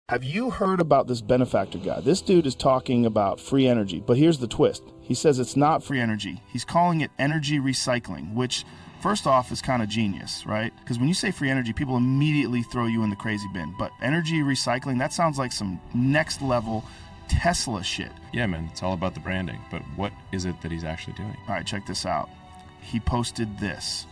Have you heard about this benefactor guy? This dude is talking about free energy, but here's the twist. He says it's not free energy. He's calling it energy recycling, which first off is kind of genius, right? Because when you say free energy, people immediately throw you in the crazy bin. But energy recycling, that sounds like some next level Tesla shit. Yeah, man, it's all about the branding. But what is it that he's actually doing? All right, check this out. He posted this.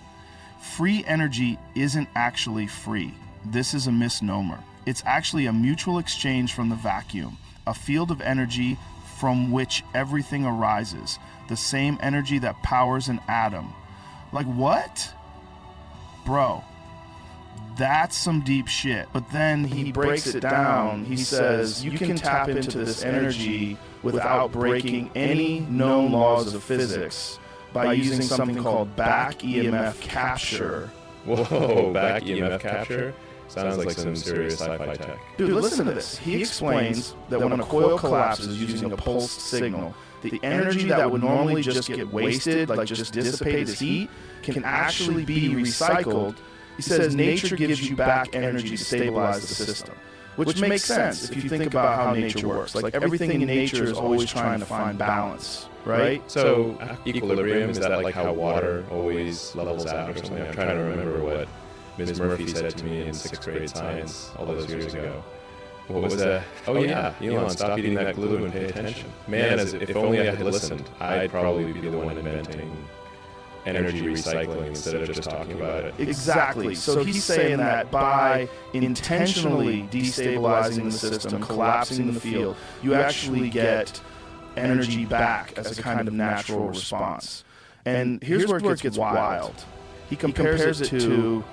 Free energy isn't actually free. This is a misnomer. It's actually a mutual exchange from the vacuum, a field of energy from which everything arises, the same energy that powers an atom. Like what? Bro, that's some deep shit. But then he breaks it down. He says you can tap into this energy without breaking any known laws of physics by using something called back EMF capture. Whoa, back EMF capture? Sounds like some serious sci-fi tech. Dude, listen to this. He explains that when a coil collapses using a pulsed signal, the energy that would normally just get wasted, like just dissipate as heat, can actually be recycled. He says nature gives you back energy to stabilize the system, which makes sense if you think about how nature works. Like everything in nature is always trying to find balance, right? So equilibrium, is that like how water always levels out or something? I'm trying to remember what Ms. Murphy said to me in 6th grade science all those years ago. What was that? Oh yeah, Elon, stop eating that glue and pay attention. Man, if only I had listened, I'd probably be the one inventing energy recycling instead of just talking about it. Exactly. So he's saying that by intentionally destabilizing the system, collapsing the field, you actually get energy back as a kind of natural response. And here's where it gets wild. He compares it to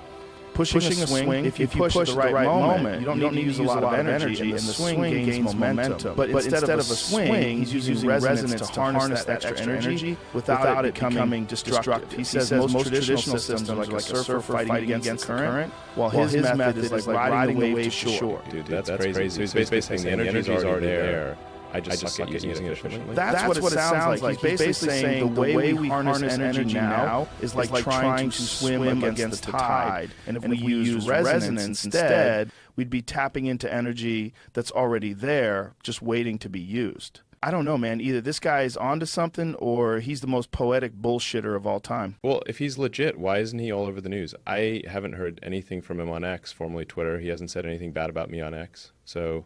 pushing a swing. If you push at the right moment, you don't need to use a lot of energy, and the swing gains momentum. But instead of a swing, he's using resonance to harness that extra energy without it becoming destructive. He says most traditional systems are like a surfer fighting against the current, while his method is like riding the wave to shore. Dude, that's crazy. So he's basically saying the energy's already there. I just suck at using it efficiently. That's what it sounds like. He's basically saying the way we harness energy now is like trying to swim against the tide. And if we use resonance instead, we'd be tapping into energy that's already there, just waiting to be used. I don't know, man. Either this guy is onto something or he's the most poetic bullshitter of all time. Well, if he's legit, why isn't he all over the news? I haven't heard anything from him on X, formerly Twitter. He hasn't said anything bad about me on X. So,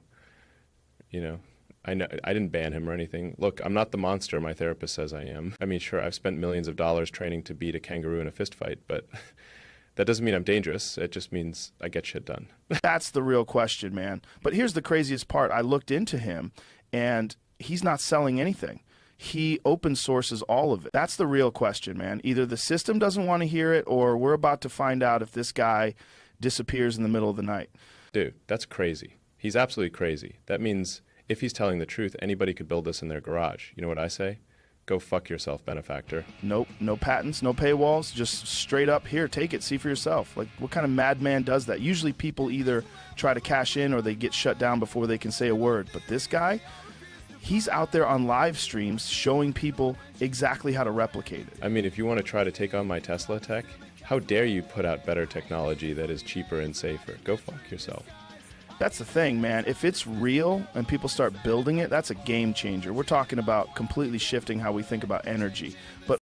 you know, I didn't ban him or anything. Look, I'm not the monster my therapist says I am. I mean, sure, I've spent millions of dollars training to beat a kangaroo in a fist fight, but that doesn't mean I'm dangerous. It just means I get shit done. That's the real question, man. But here's the craziest part. I looked into him, and he's not selling anything. He open sources all of it. That's the real question, man. Either the system doesn't want to hear it, or we're about to find out if this guy disappears in the middle of the night. Dude, that's crazy. He's absolutely crazy. That means if he's telling the truth, anybody could build this in their garage. You know what I say? Go fuck yourself, benefactor. Nope, no patents, no paywalls, just straight up, here, take it, see for yourself. Like, what kind of madman does that? Usually people either try to cash in or they get shut down before they can say a word. But this guy, he's out there on live streams showing people exactly how to replicate it. I mean, if you want to try to take on my Tesla tech, how dare you put out better technology that is cheaper and safer? Go fuck yourself. That's the thing, man. If it's real and people start building it, that's a game changer. We're talking about completely shifting how we think about energy. But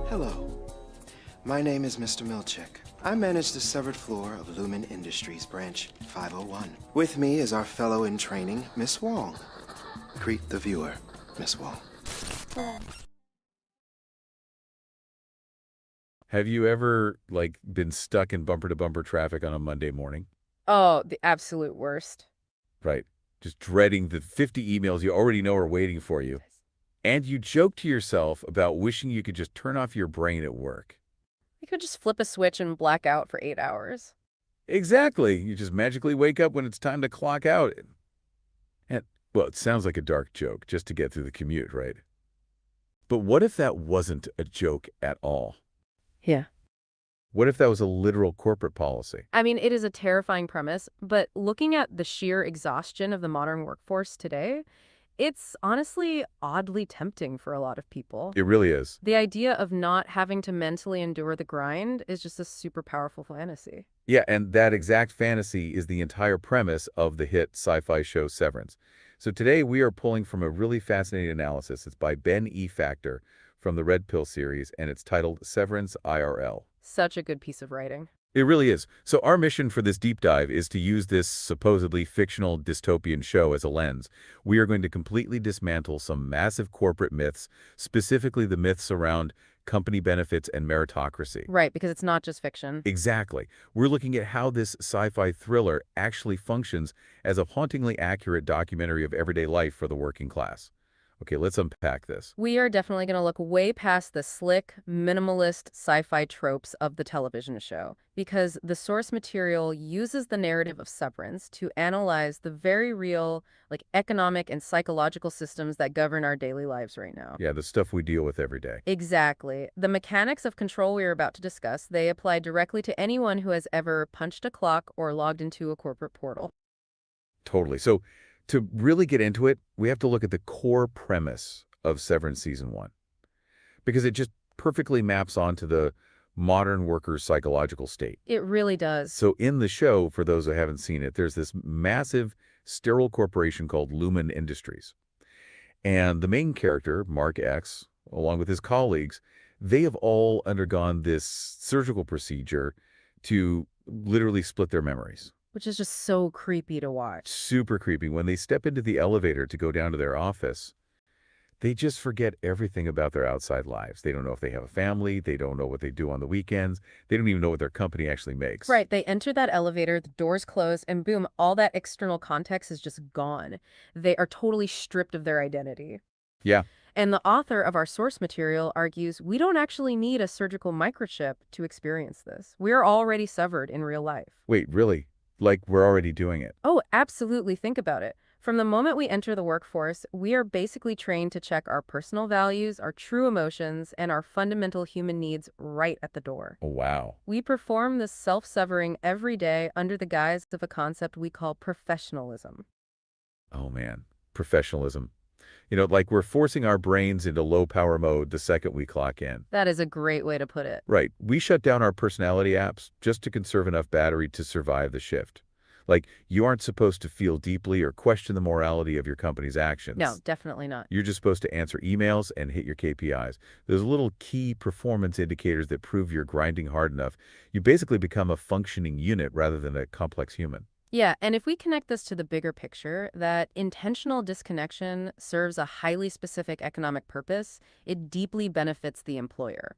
Hello, my name is Mr. Milchick. I manage the severed floor of Lumen Industries Branch 501. With me is our fellow in training, Miss Wong. Greet the viewer, Miss Wong. Have you ever, been stuck in bumper-to-bumper traffic on a Monday morning? Oh, the absolute worst. Right. Just dreading the 50 emails you already know are waiting for you. And you joke to yourself about wishing you could just turn off your brain at work. You could just flip a switch and black out for 8 hours. Exactly. You just magically wake up when it's time to clock out. And, well, it sounds like a dark joke just to get through the commute, right? But what if that wasn't a joke at all? Yeah. What if that was a literal corporate policy? I mean, it is a terrifying premise, but looking at the sheer exhaustion of the modern workforce today, it's honestly oddly tempting for a lot of people. It really is. The idea of not having to mentally endure the grind is just a super powerful fantasy. Yeah, and that exact fantasy is the entire premise of the hit sci-fi show Severance. So today we are pulling from a really fascinating analysis. It's by Ben E. Factor from the Red Pill series, and it's titled Severance IRL. Such a good piece of writing. It really is. So our mission for this deep dive is to use this supposedly fictional dystopian show as a lens. We are going to completely dismantle some massive corporate myths, specifically the myths around company benefits and meritocracy. Right, because it's not just fiction. Exactly. We're looking at how this sci-fi thriller actually functions as a hauntingly accurate documentary of everyday life for the working class. Okay, let's unpack this. We are definitely going to look way past the slick, minimalist sci-fi tropes of the television show, because the source material uses the narrative of Severance to analyze the very real, economic and psychological systems that govern our daily lives right now. Yeah, the stuff we deal with every day. Exactly. The mechanics of control we are about to discuss, they apply directly to anyone who has ever punched a clock or logged into a corporate portal. Totally. So to really get into it, we have to look at the core premise of Severance Season 1, because it just perfectly maps onto the modern worker's psychological state. It really does. So in the show, for those who haven't seen it, there's this massive sterile corporation called Lumen Industries. And the main character, Mark X, along with his colleagues, they have all undergone this surgical procedure to literally split their memories. Which is just so creepy to watch. Super creepy. When they step into the elevator to go down to their office, they just forget everything about their outside lives. They don't know if they have a family. They don't know what they do on the weekends. They don't even know what their company actually makes. Right. They enter that elevator, the doors close, and boom, all that external context is just gone. They are totally stripped of their identity. Yeah. And the author of our source material argues we don't actually need a surgical microchip to experience this. We're already severed in real life. Wait, really? Like we're already doing it? Oh, absolutely. Think about it. From the moment we enter the workforce, we are basically trained to check our personal values, our true emotions, and our fundamental human needs right at the door. Oh, wow. We perform this self-severing every day under the guise of a concept we call professionalism. Oh, man. Professionalism. You know, like we're forcing our brains into low power mode the second we clock in. That is a great way to put it. Right. We shut down our personality apps just to conserve enough battery to survive the shift. Like, you aren't supposed to feel deeply or question the morality of your company's actions. No, definitely not. You're just supposed to answer emails and hit your KPIs. Those little key performance indicators that prove you're grinding hard enough. You basically become a functioning unit rather than a complex human. Yeah, and if we connect this to the bigger picture, that intentional disconnection serves a highly specific economic purpose, it deeply benefits the employer.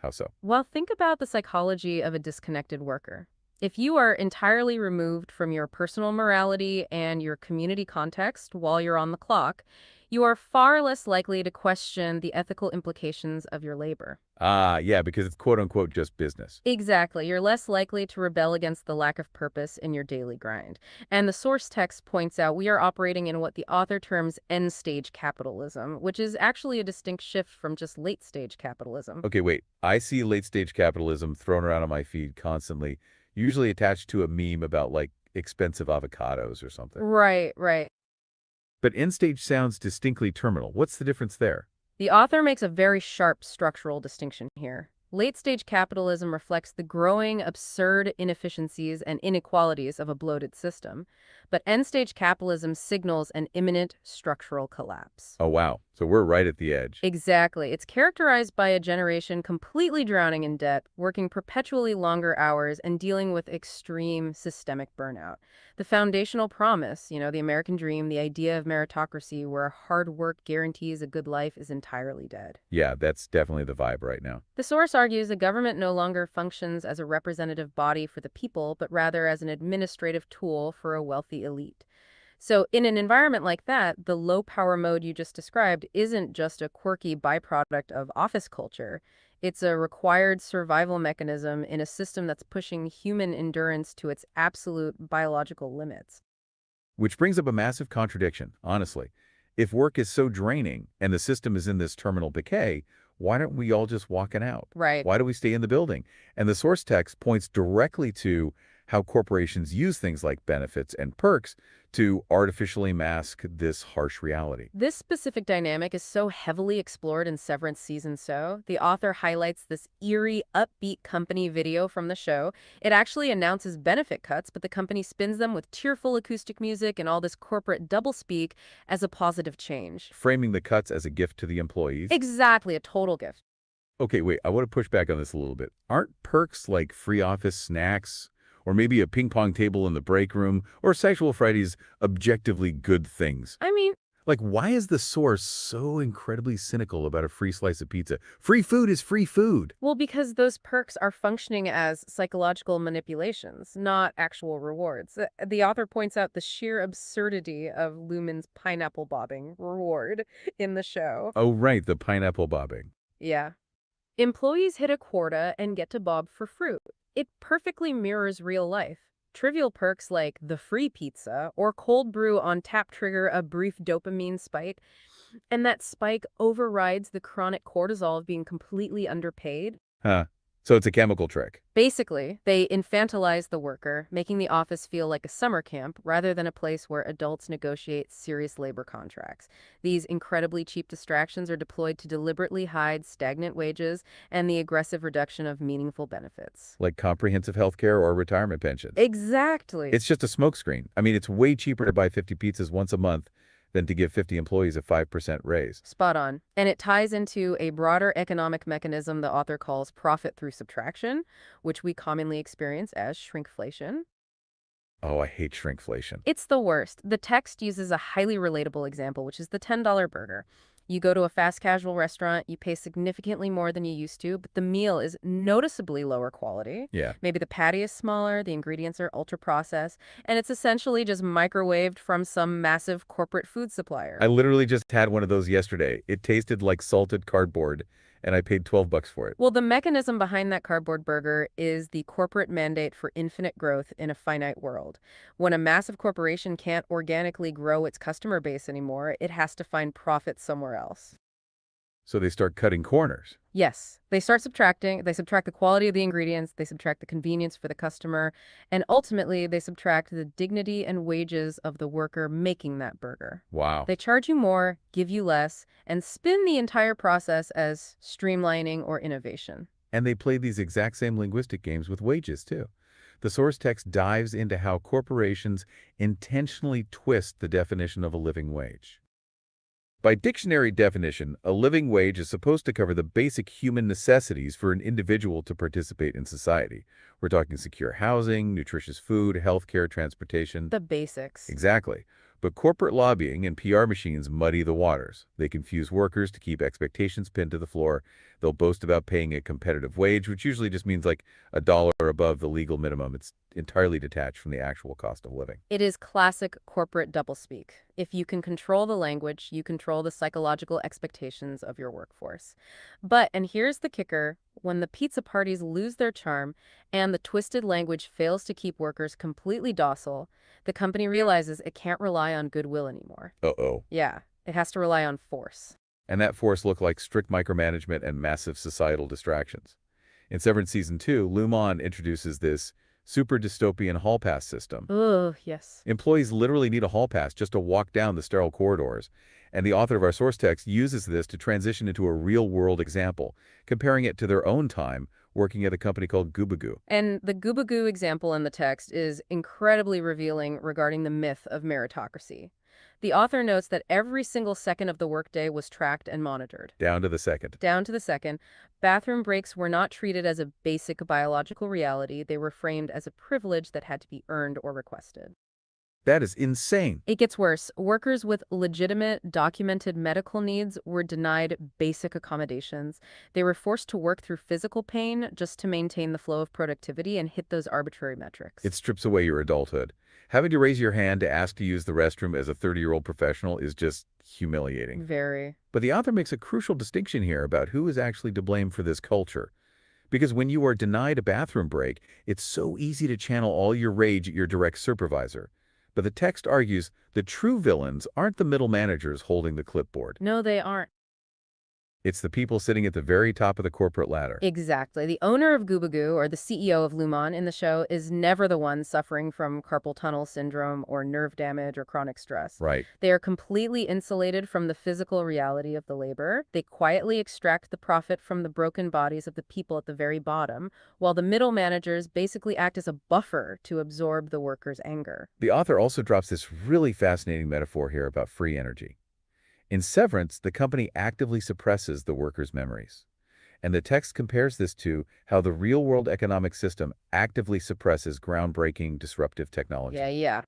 How so? Well, think about the psychology of a disconnected worker. If you are entirely removed from your personal morality and your community context while you're on the clock, you are far less likely to question the ethical implications of your labor. Ah, yeah, because it's quote-unquote just business. Exactly. You're less likely to rebel against the lack of purpose in your daily grind. And the source text points out we are operating in what the author terms end-stage capitalism, which is actually a distinct shift from just late-stage capitalism. Okay, wait. I see late-stage capitalism thrown around on my feed constantly, usually attached to a meme about, like, expensive avocados or something. Right, right. But end-stage sounds distinctly terminal. What's the difference there? The author makes a very sharp structural distinction here. Late-stage capitalism reflects the growing, absurd inefficiencies and inequalities of a bloated system, but end-stage capitalism signals an imminent structural collapse. Oh, wow. So we're right at the edge. Exactly. It's characterized by a generation completely drowning in debt, working perpetually longer hours, and dealing with extreme systemic burnout. The foundational promise, the American dream, the idea of meritocracy where hard work guarantees a good life is entirely dead. Yeah, that's definitely the vibe right now. The source argues the government no longer functions as a representative body for the people, but rather as an administrative tool for a wealthy elite. So in an environment like that, the low power mode you just described isn't just a quirky byproduct of office culture. It's a required survival mechanism in a system that's pushing human endurance to its absolute biological limits. Which brings up a massive contradiction, honestly. If work is so draining and the system is in this terminal decay, Why aren't we all just walking out? Right. Why do we stay in the building? And the source text points directly to how corporations use things like benefits and perks to artificially mask this harsh reality. This specific dynamic is so heavily explored in Severance Season So. The author highlights this eerie, upbeat company video from the show. It actually announces benefit cuts, but the company spins them with tearful acoustic music and all this corporate doublespeak as a positive change. Framing the cuts as a gift to the employees. Exactly, a total gift. Okay, wait, I want to push back on this a little bit. Aren't perks like free office snacks, or maybe a ping pong table in the break room, or Sexual Fridays objectively good things? I mean, Like, why is the source so incredibly cynical about a free slice of pizza? Free food is free food. well, because those perks are functioning as psychological manipulations, not actual rewards. The author points out the sheer absurdity of Lumen's pineapple bobbing reward in the show. Oh, right, the pineapple bobbing. Yeah. Employees hit a quota and get to bob for fruit. It perfectly mirrors real life. Trivial perks like the free pizza or cold brew on tap trigger a brief dopamine spike, and that spike overrides the chronic cortisol of being completely underpaid. Huh. So it's a chemical trick. Basically, they infantilize the worker, making the office feel like a summer camp rather than a place where adults negotiate serious labor contracts. These incredibly cheap distractions are deployed to deliberately hide stagnant wages and the aggressive reduction of meaningful benefits. Like comprehensive health care or retirement pensions. Exactly. It's just a smokescreen. I mean, it's way cheaper to buy 50 pizzas once a month than to give 50 employees a 5% raise. Spot on. And it ties into a broader economic mechanism the author calls profit through subtraction, which we commonly experience as shrinkflation. Oh, I hate shrinkflation. It's the worst. The text uses a highly relatable example, which is the $10 burger. You go to a fast casual restaurant, you pay significantly more than you used to, but the meal is noticeably lower quality. Yeah. Maybe the patty is smaller, the ingredients are ultra processed, and it's essentially just microwaved from some massive corporate food supplier. I literally just had one of those yesterday. It tasted like salted cardboard, and I paid $12 for it. Well, the mechanism behind that cardboard burger is the corporate mandate for infinite growth in a finite world. When a massive corporation can't organically grow its customer base anymore, it has to find profit somewhere else. So they start cutting corners. Yes, they start subtracting. They subtract the quality of the ingredients, they subtract the convenience for the customer, and ultimately they subtract the dignity and wages of the worker making that burger. Wow. They charge you more, give you less, and spin the entire process as streamlining or innovation. And they play these exact same linguistic games with wages, too. The source text dives into how corporations intentionally twist the definition of a living wage. By dictionary definition, a living wage is supposed to cover the basic human necessities for an individual to participate in society. We're talking secure housing, nutritious food, healthcare, transportation. The basics. Exactly. But corporate lobbying and PR machines muddy the waters. They confuse workers to keep expectations pinned to the floor. They'll boast about paying a competitive wage, which usually just means like $1 above the legal minimum. It's entirely detached from the actual cost of living. It is classic corporate doublespeak. If you can control the language, you control the psychological expectations of your workforce. But, and here's the kicker, when the pizza parties lose their charm and the twisted language fails to keep workers completely docile, the company realizes it can't rely on goodwill anymore. Uh-oh. Yeah, it has to rely on force. And that force looked like strict micromanagement and massive societal distractions. In Severance Season 2, Lumon introduces this super dystopian hall pass system. Ugh, yes. Employees literally need a hall pass just to walk down the sterile corridors. And the author of our source text uses this to transition into a real-world example, comparing it to their own time working at a company called Goobagoo. And the Goobagoo example in the text is incredibly revealing regarding the myth of meritocracy. The author notes that every single second of the workday was tracked and monitored. Down to the second. Down to the second. Bathroom breaks were not treated as a basic biological reality. They were framed as a privilege that had to be earned or requested. That is insane. It gets worse. Workers with legitimate, documented medical needs were denied basic accommodations. They were forced to work through physical pain just to maintain the flow of productivity and hit those arbitrary metrics. It strips away your adulthood. Having to raise your hand to ask to use the restroom as a 30-year-old professional is just humiliating. Very. But the author makes a crucial distinction here about who is actually to blame for this culture. Because when you are denied a bathroom break, it's so easy to channel all your rage at your direct supervisor. But the text argues the true villains aren't the middle managers holding the clipboard. No, they aren't. It's the people sitting at the very top of the corporate ladder. Exactly. The owner of Gubagoo, or the CEO of Lumon in the show, is never the one suffering from carpal tunnel syndrome or nerve damage or chronic stress. Right. They are completely insulated from the physical reality of the labor. They quietly extract the profit from the broken bodies of the people at the very bottom, while the middle managers basically act as a buffer to absorb the workers' anger. The author also drops this really fascinating metaphor here about free energy. In Severance, the company actively suppresses the workers' memories. And the text compares this to how the real-world economic system actively suppresses groundbreaking, disruptive technology. Yeah.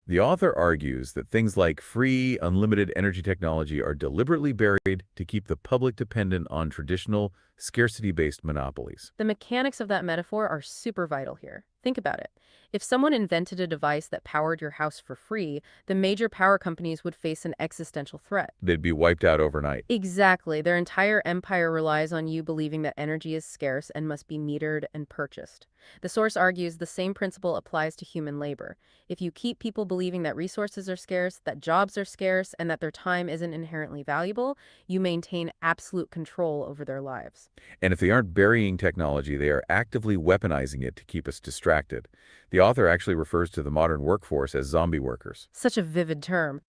The author argues that things like free, unlimited energy technology are deliberately buried to keep the public dependent on traditional, scarcity-based monopolies. The mechanics of that metaphor are super vital here. Think about it. If someone invented a device that powered your house for free, the major power companies would face an existential threat. They'd be wiped out overnight. Exactly. Their entire empire relies on you believing that energy is scarce and must be metered and purchased. The source argues the same principle applies to human labor. If you keep people believing that resources are scarce, that jobs are scarce, and that their time isn't inherently valuable, you maintain absolute control over their lives. And if they aren't burying technology, they are actively weaponizing it to keep us distracted. The author actually refers to the modern workforce as zombie workers. Such a vivid term.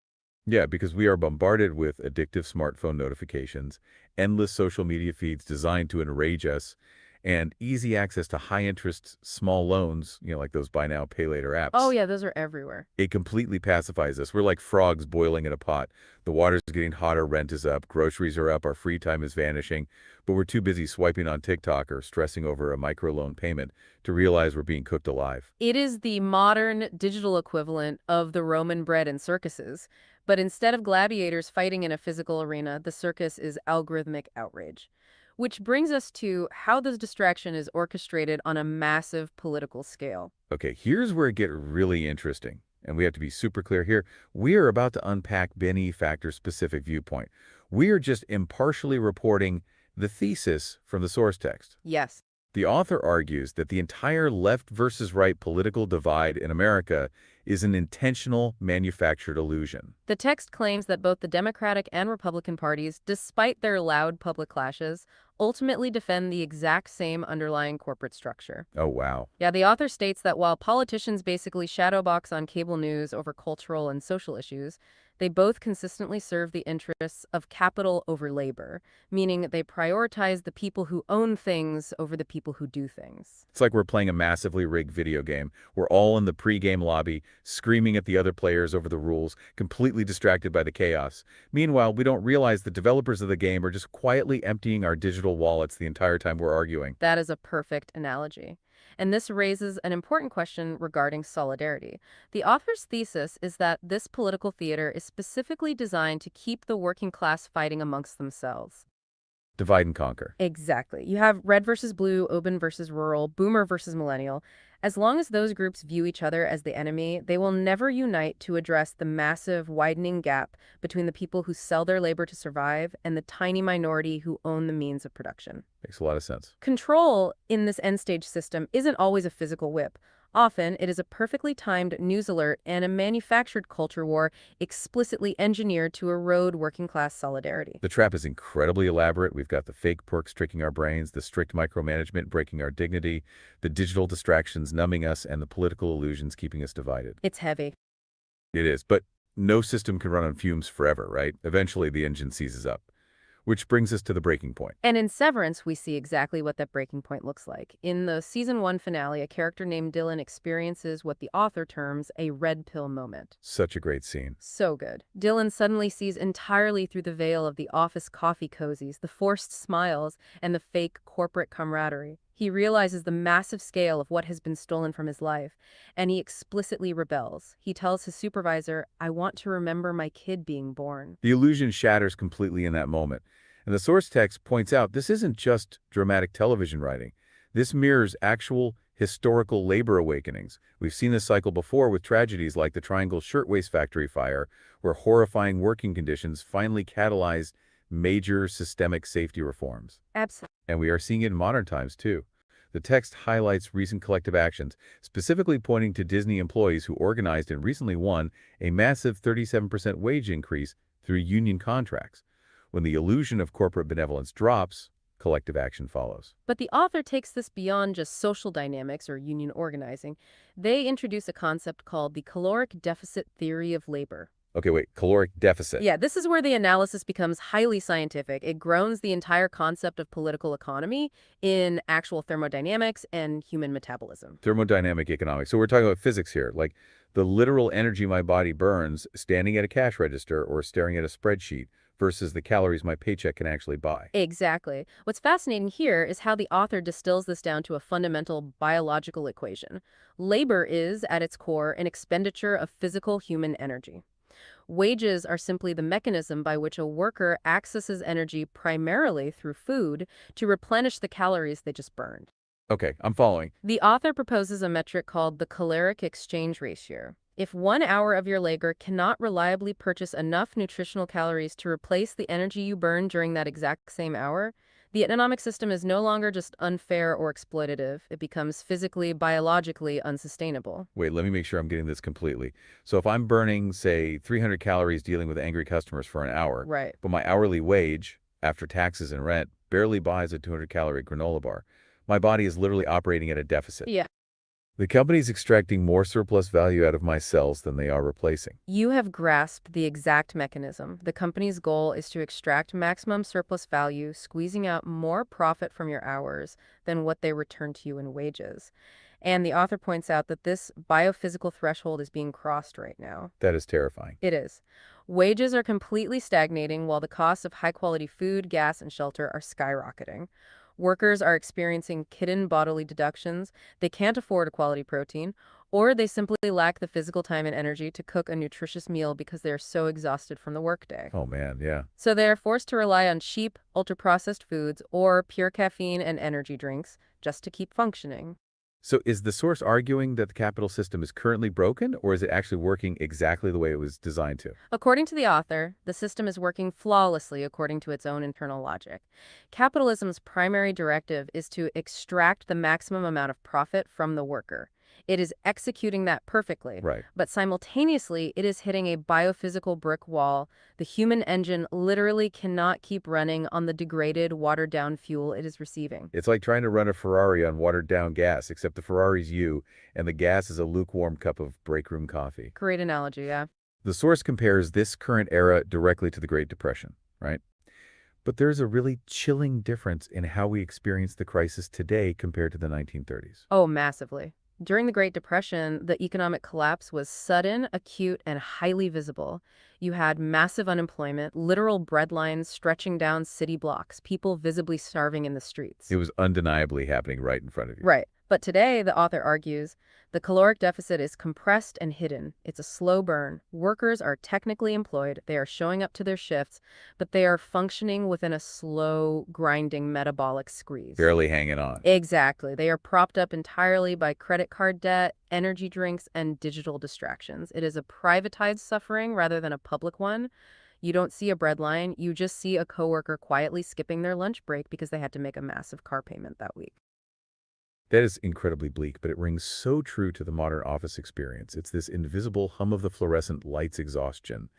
Yeah, because we are bombarded with addictive smartphone notifications, endless social media feeds designed to enrage us, and easy access to high-interest, small loans, like those buy now, pay later apps. Oh yeah, those are everywhere. It completely pacifies us. We're like frogs boiling in a pot. The water's getting hotter, rent is up, groceries are up, our free time is vanishing, but we're too busy swiping on TikTok or stressing over a microloan payment to realize we're being cooked alive. It is the modern digital equivalent of the Roman bread and circuses, but instead of gladiators fighting in a physical arena, the circus is algorithmic outrage. Which brings us to how this distraction is orchestrated on a massive political scale. Okay, here's where it gets really interesting, and we have to be super clear here. We are about to unpack Benny Factor's specific viewpoint. We are just impartially reporting the thesis from the source text. Yes. The author argues that the entire left versus right political divide in America is an intentional manufactured illusion. The text claims that both the Democratic and Republican parties, despite their loud public clashes, ultimately defend the exact same underlying corporate structure. Oh, wow. Yeah, the author states that while politicians basically shadowbox on cable news over cultural and social issues, they both consistently serve the interests of capital over labor, meaning they prioritize the people who own things over the people who do things. It's like we're playing a massively rigged video game. We're all in the pre-game lobby, screaming at the other players over the rules, completely distracted by the chaos. Meanwhile, we don't realize the developers of the game are just quietly emptying our digital wallets the entire time we're arguing. That is a perfect analogy. And this raises an important question regarding solidarity. The author's thesis is that this political theater is specifically designed to keep the working class fighting amongst themselves. Divide and conquer. Exactly. You have red versus blue, urban versus rural, boomer versus millennial. As long as those groups view each other as the enemy, they will never unite to address the massive, widening gap between the people who sell their labor to survive and the tiny minority who own the means of production. Makes a lot of sense. Control in this end-stage system isn't always a physical whip. Often, it is a perfectly timed news alert and a manufactured culture war explicitly engineered to erode working-class solidarity. The trap is incredibly elaborate. We've got the fake perks tricking our brains, the strict micromanagement breaking our dignity, the digital distractions numbing us, and the political illusions keeping us divided. It's heavy. It is, but no system can run on fumes forever, right? Eventually, the engine seizes up. Which brings us to the breaking point. And in Severance, we see exactly what that breaking point looks like. In the season 1 finale, a character named Dylan experiences what the author terms a red pill moment. Such a great scene. So good. Dylan suddenly sees entirely through the veil of the office coffee cozies, the forced smiles, and the fake corporate camaraderie. He realizes the massive scale of what has been stolen from his life, and he explicitly rebels. He tells his supervisor, "I want to remember my kid being born." The illusion shatters completely in that moment. And the source text points out this isn't just dramatic television writing. This mirrors actual historical labor awakenings. We've seen this cycle before with tragedies like the Triangle Shirtwaist Factory fire, where horrifying working conditions finally catalyzed major systemic safety reforms. Absolutely. And we are seeing it in modern times, too. The text highlights recent collective actions, specifically pointing to Disney employees who organized and recently won a massive 37% wage increase through union contracts. When the illusion of corporate benevolence drops, collective action follows. But the author takes this beyond just social dynamics or union organizing. They introduce a concept called the caloric deficit theory of labor. Okay, wait, caloric deficit. Yeah, this is where the analysis becomes highly scientific. It grounds the entire concept of political economy in actual thermodynamics and human metabolism. Thermodynamic economics. So we're talking about physics here, like the literal energy my body burns standing at a cash register or staring at a spreadsheet versus the calories my paycheck can actually buy. Exactly. What's fascinating here is how the author distills this down to a fundamental biological equation. Labor is, at its core, an expenditure of physical human energy. Wages are simply the mechanism by which a worker accesses energy primarily through food to replenish the calories they just burned. Okay, I'm following. The author proposes a metric called the caloric exchange ratio. If 1 hour of your labor cannot reliably purchase enough nutritional calories to replace the energy you burn during that exact same hour, the economic system is no longer just unfair or exploitative. It becomes physically, biologically unsustainable. Wait, let me make sure I'm getting this completely. So if I'm burning, say, 300 calories dealing with angry customers for an hour, Right. but my hourly wage, after taxes and rent, barely buys a 200-calorie granola bar, my body is literally operating at a deficit. Yeah. The company's extracting more surplus value out of my cells than they are replacing. You have grasped the exact mechanism. The company's goal is to extract maximum surplus value, squeezing out more profit from your hours than what they return to you in wages. And the author points out that this biophysical threshold is being crossed right now. That is terrifying. It is. Wages are completely stagnating while the costs of high-quality food, gas, and shelter are skyrocketing. Workers are experiencing hidden bodily deductions. They can't afford a quality protein, or they simply lack the physical time and energy to cook a nutritious meal because they are so exhausted from the workday. Oh man, yeah. So they are forced to rely on cheap, ultra-processed foods or pure caffeine and energy drinks just to keep functioning. So is the source arguing that the capital system is currently broken, or is it actually working exactly the way it was designed to? According to the author, the system is working flawlessly according to its own internal logic. Capitalism's primary directive is to extract the maximum amount of profit from the worker. It is executing that perfectly. Right. But simultaneously, it is hitting a biophysical brick wall. The human engine literally cannot keep running on the degraded, watered-down fuel it is receiving. It's like trying to run a Ferrari on watered-down gas, except the Ferrari's you, and the gas is a lukewarm cup of break room coffee. Great analogy, yeah. The source compares this current era directly to the Great Depression, right? But there's a really chilling difference in how we experience the crisis today compared to the 1930s. Oh, massively. During the Great Depression, the economic collapse was sudden, acute, and highly visible. You had massive unemployment, literal breadlines stretching down city blocks, people visibly starving in the streets. It was undeniably happening right in front of you. Right. But today, the author argues, the caloric deficit is compressed and hidden. It's a slow burn. Workers are technically employed. They are showing up to their shifts, but they are functioning within a slow, grinding metabolic squeeze. Barely hanging on. Exactly. They are propped up entirely by credit card debt, energy drinks, and digital distractions. It is a privatized suffering rather than a public one. You don't see a breadline. You just see a coworker quietly skipping their lunch break because they had to make a massive car payment that week. That is incredibly bleak, but it rings so true to the modern office experience. It's this invisible hum of the fluorescent lights exhaustion,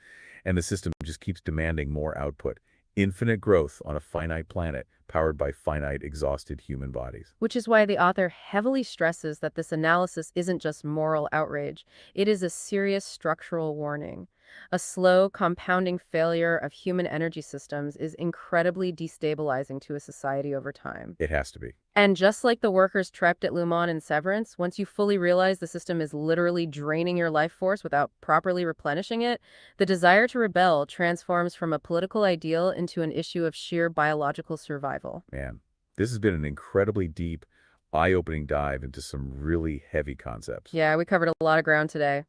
and the system just keeps demanding more output. Infinite growth on a finite planet powered by finite, exhausted human bodies. Which is why the author heavily stresses that this analysis isn't just moral outrage. It is a serious structural warning. A slow, compounding failure of human energy systems is incredibly destabilizing to a society over time. It has to be. And just like the workers trapped at Lumon in Severance, once you fully realize the system is literally draining your life force without properly replenishing it, the desire to rebel transforms from a political ideal into an issue of sheer biological survival. Man, this has been an incredibly deep, eye-opening dive into some really heavy concepts. Yeah, we covered a lot of ground today.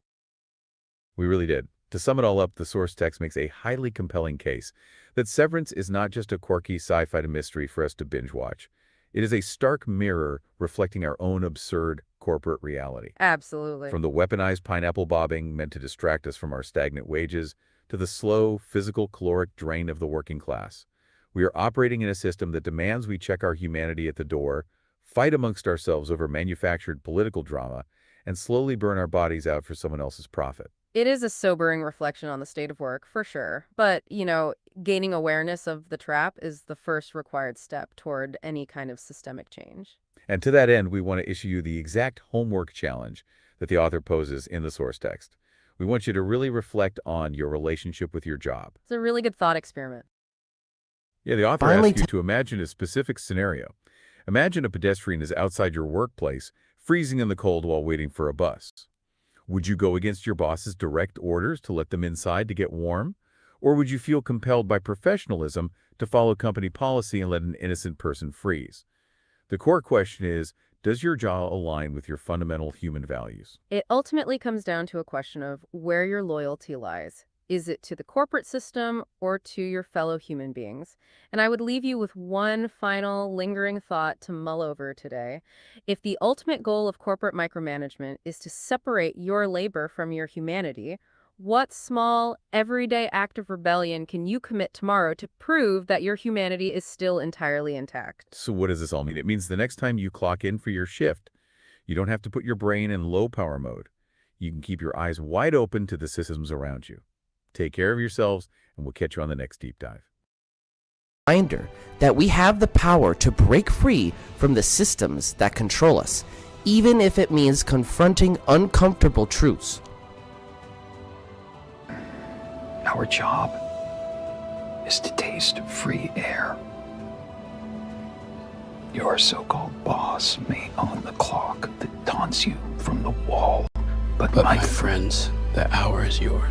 We really did. To sum it all up, the source text makes a highly compelling case that Severance is not just a quirky sci-fi mystery for us to binge watch. It is a stark mirror reflecting our own absurd corporate reality. Absolutely. From the weaponized pineapple bobbing meant to distract us from our stagnant wages to the slow, physical caloric drain of the working class. We are operating in a system that demands we check our humanity at the door, fight amongst ourselves over manufactured political drama, and slowly burn our bodies out for someone else's profit. It is a sobering reflection on the state of work, for sure. But, gaining awareness of the trap is the first required step toward any kind of systemic change. And to that end, we want to issue you the exact homework challenge that the author poses in the source text. We want you to really reflect on your relationship with your job. It's a really good thought experiment. Yeah, the author asks you to imagine a specific scenario. Imagine a pedestrian is outside your workplace, freezing in the cold while waiting for a bus. Would you go against your boss's direct orders to let them inside to get warm? Or would you feel compelled by professionalism to follow company policy and let an innocent person freeze? The core question is, does your job align with your fundamental human values? It ultimately comes down to a question of where your loyalty lies. Is it to the corporate system or to your fellow human beings? And I would leave you with one final lingering thought to mull over today. If the ultimate goal of corporate micromanagement is to separate your labor from your humanity, what small, everyday act of rebellion can you commit tomorrow to prove that your humanity is still entirely intact? So what does this all mean? It means the next time you clock in for your shift, you don't have to put your brain in low power mode. You can keep your eyes wide open to the systems around you. Take care of yourselves, and we'll catch you on the next deep dive. Reminder that we have the power to break free from the systems that control us, even if it means confronting uncomfortable truths. Our job is to taste free air. Your so-called boss may own the clock that taunts you from the wall, but my friends, the hour is yours.